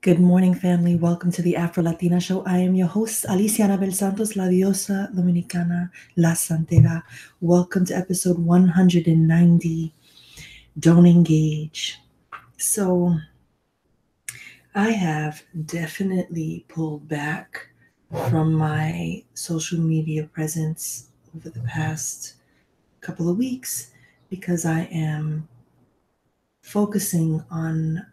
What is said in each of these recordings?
Good morning, family. Welcome to the Afro Latina Show. I am your host, Alicia Anabel-Santos, La Diosa Dominicana, La Santera. Welcome to episode 190, Don't Engage. So, I have definitely pulled back from my social media presence over the past couple of weeks because I am focusing on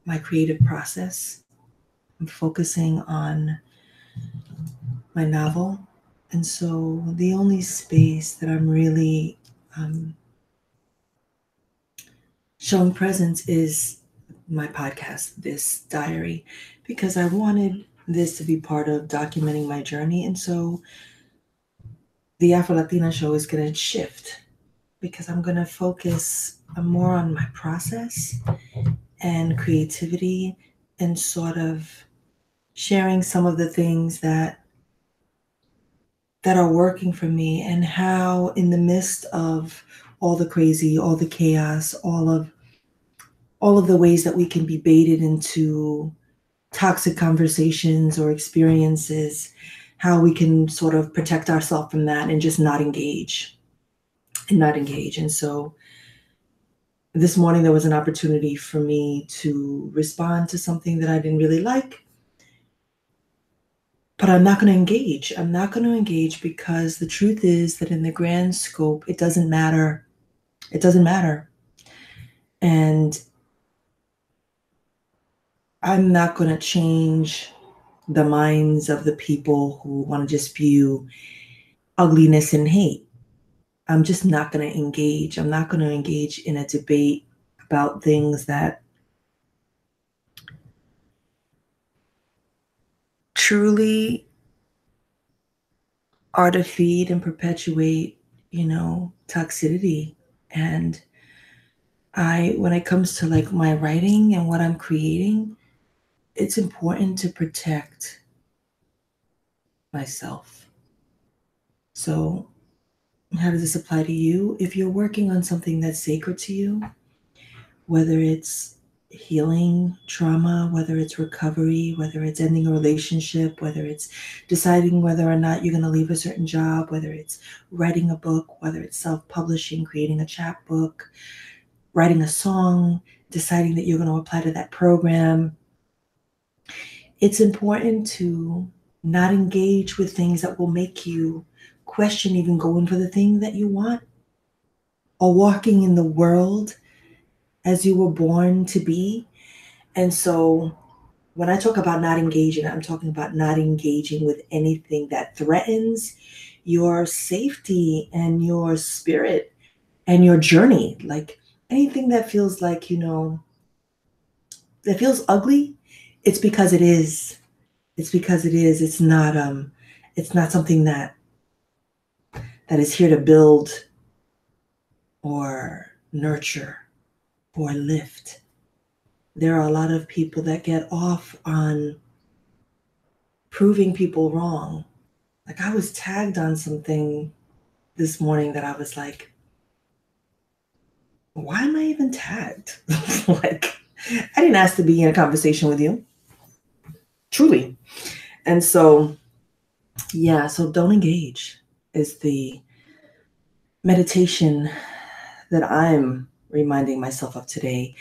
my creative process. I'm focusing on my novel. And so the only space that I'm really showing presence is my podcast, this diary, because I wanted this to be part of documenting my journey. And so the Afro Latina show is going to shift because I'm going to focus more on my process and creativity and sort of sharing some of the things that are working for me and how in the midst of all the crazy, all the chaos, all of the ways that we can be baited into toxic conversations or experiences, how we can sort of protect ourselves from that and just not engage and not engage. And so this morning there was an opportunity for me to respond to something that I didn't really like, but I'm not going to engage. I'm not going to engage because the truth is that in the grand scope, it doesn't matter. It doesn't matter. And I'm not going to change the minds of the people who want to just spew ugliness and hate. I'm just not going to engage. I'm not going to engage in a debate about things that truly are to feed and perpetuate, toxicity. And when it comes to like my writing and what I'm creating, it's important to protect myself. So, how does this apply to you? If you're working on something that's sacred to you, whether it's healing trauma, whether it's recovery, whether it's ending a relationship, whether it's deciding whether or not you're going to leave a certain job, whether it's writing a book, whether it's self-publishing, creating a chapbook, writing a song, deciding that you're going to apply to that program, it's important to not engage with things that will make you question even going for the thing that you want or walking in the world as you were born to be. And so when I talk about not engaging, I'm talking about not engaging with anything that threatens your safety and your spirit and your journey. Like anything that feels like, that feels ugly, it's because it is. It's because it is. It's not something that is here to build or nurture or lift. There are a lot of people that get off on proving people wrong. Like I was tagged on something this morning that I was like, why am I even tagged? Like, I didn't ask to be in a conversation with you, truly. And so, yeah, so don't engage is the meditation that I'm reminding myself of today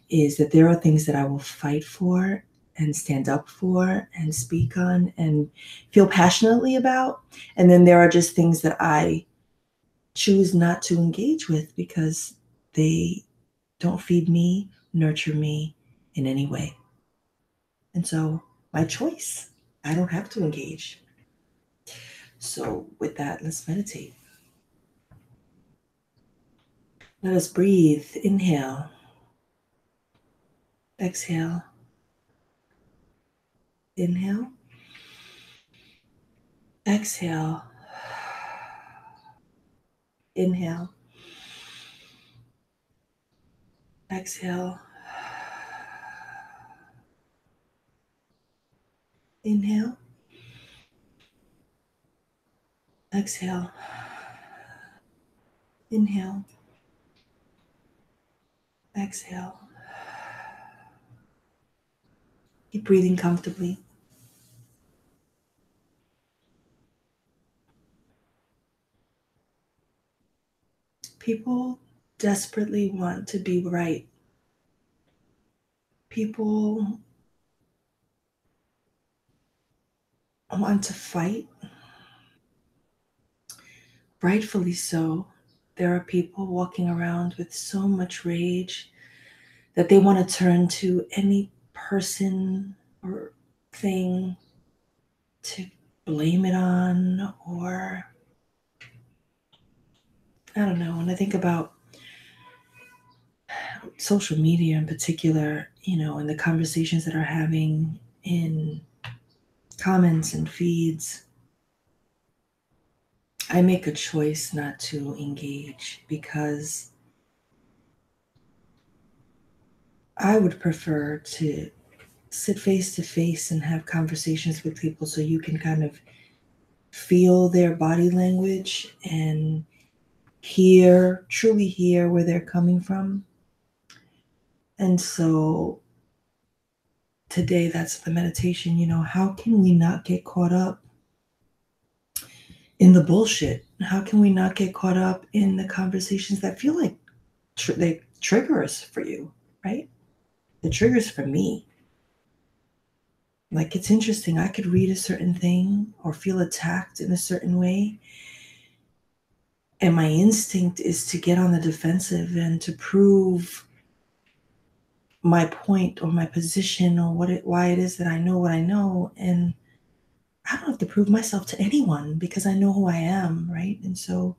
is that there are things that I will fight for and stand up for and speak on and feel passionately about. And then there are just things that I choose not to engage with because they don't feed me, nurture me in any way. And so my choice, I don't have to engage. So with that, let's meditate. Let us breathe. Inhale, exhale, inhale, exhale, inhale, exhale, inhale, exhale, inhale, exhale. Keep breathing comfortably. People desperately want to be right. People want to fight, rightfully so. There are people walking around with so much rage that they want to turn to any person or thing to blame it on, or I don't know. When I think about social media in particular, and the conversations that are having in comments and feeds, I make a choice not to engage because I would prefer to sit face to face and have conversations with people so you can kind of feel their body language and truly hear where they're coming from. And so today, that's the meditation. How can we not get caught up in the bullshit? How can we not get caught up in the conversations that feel like they triggers for you, right? The triggers for me. Like, it's interesting. I could read a certain thing or feel attacked in a certain way. And my instinct is to get on the defensive and to prove my point or my position or why it is that I know what I know. And I don't have to prove myself to anyone because I know who I am, right? And so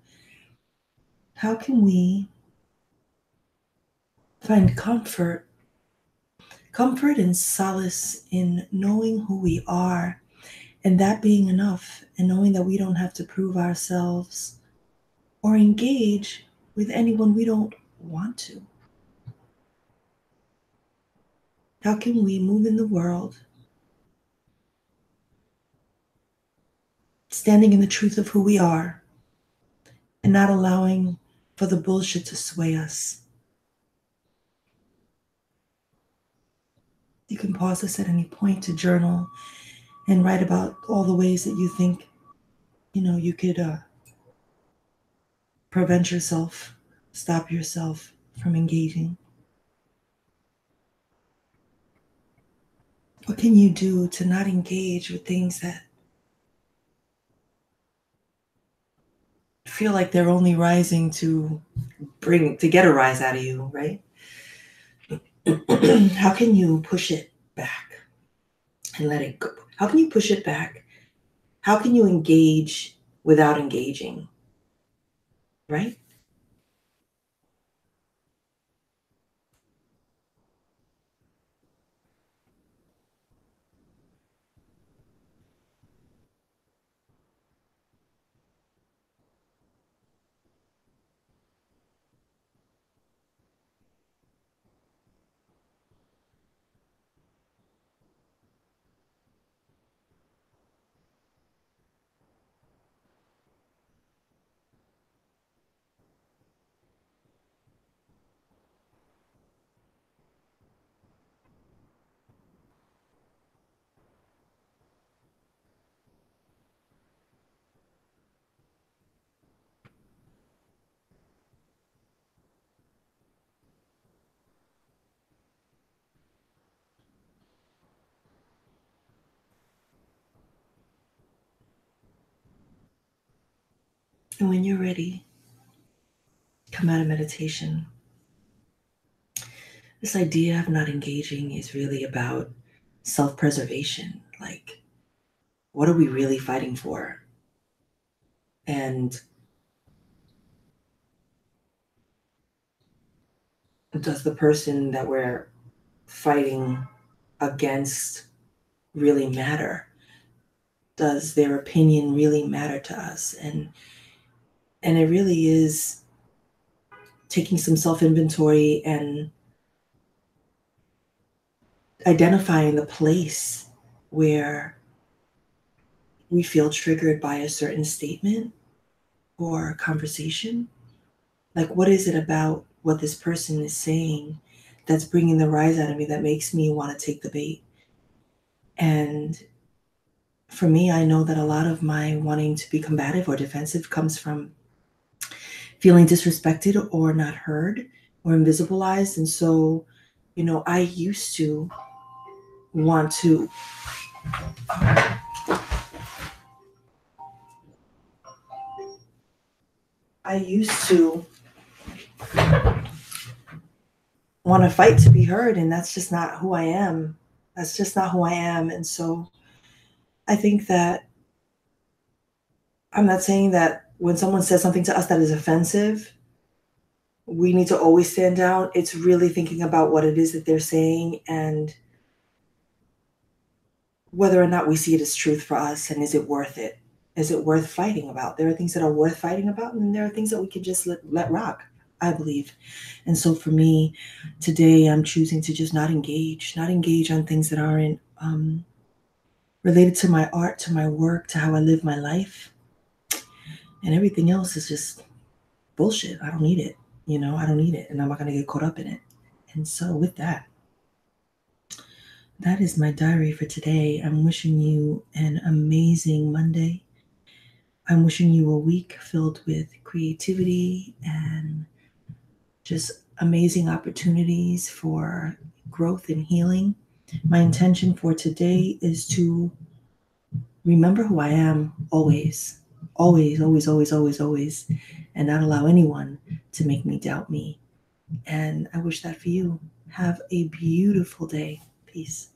how can we find comfort and solace in knowing who we are, and that being enough, and knowing that we don't have to prove ourselves or engage with anyone we don't want to? How can we move in the world standing in the truth of who we are and not allowing for the bullshit to sway us? You can pause this at any point to journal and write about all the ways that you think you could prevent yourself, stop yourself from engaging. What can you do to not engage with things that feel like they're only rising to get a rise out of you, right? How can you push it back and let it go? How can you push it back? How can you engage without engaging, right? And when you're ready, come out of meditation. This idea of not engaging is really about self-preservation. Like, what are we really fighting for? And does the person that we're fighting against really matter? Does their opinion really matter to us? And it really is taking some self-inventory and identifying the place where we feel triggered by a certain statement or conversation. Like, what is it about what this person is saying that's bringing the rise out of me that makes me want to take the bait? And for me, I know that a lot of my wanting to be combative or defensive comes from feeling disrespected or not heard or invisibilized. And so, I used to want to I used to want to fight to be heard, and that's just not who I am. That's just not who I am. And so I think that I'm not saying that when someone says something to us that is offensive, we need to always stand down. It's really thinking about what it is that they're saying and whether or not we see it as truth for us, and is it worth it? Is it worth fighting about? There are things that are worth fighting about, and there are things that we can just let rock, I believe. And so for me, today I'm choosing to just not engage on things that aren't related to my art, to my work, to how I live my life. And everything else is just bullshit. I don't need it. I don't need it, and I'm not going to get caught up in it. And so with that, that is my diary for today. I'm wishing you an amazing Monday. I'm wishing you a week filled with creativity and just amazing opportunities for growth and healing. My intention for today is to remember who I am always, always, always, always, always, always, and not allow anyone to make me doubt me. And I wish that for you. Have a beautiful day. Peace.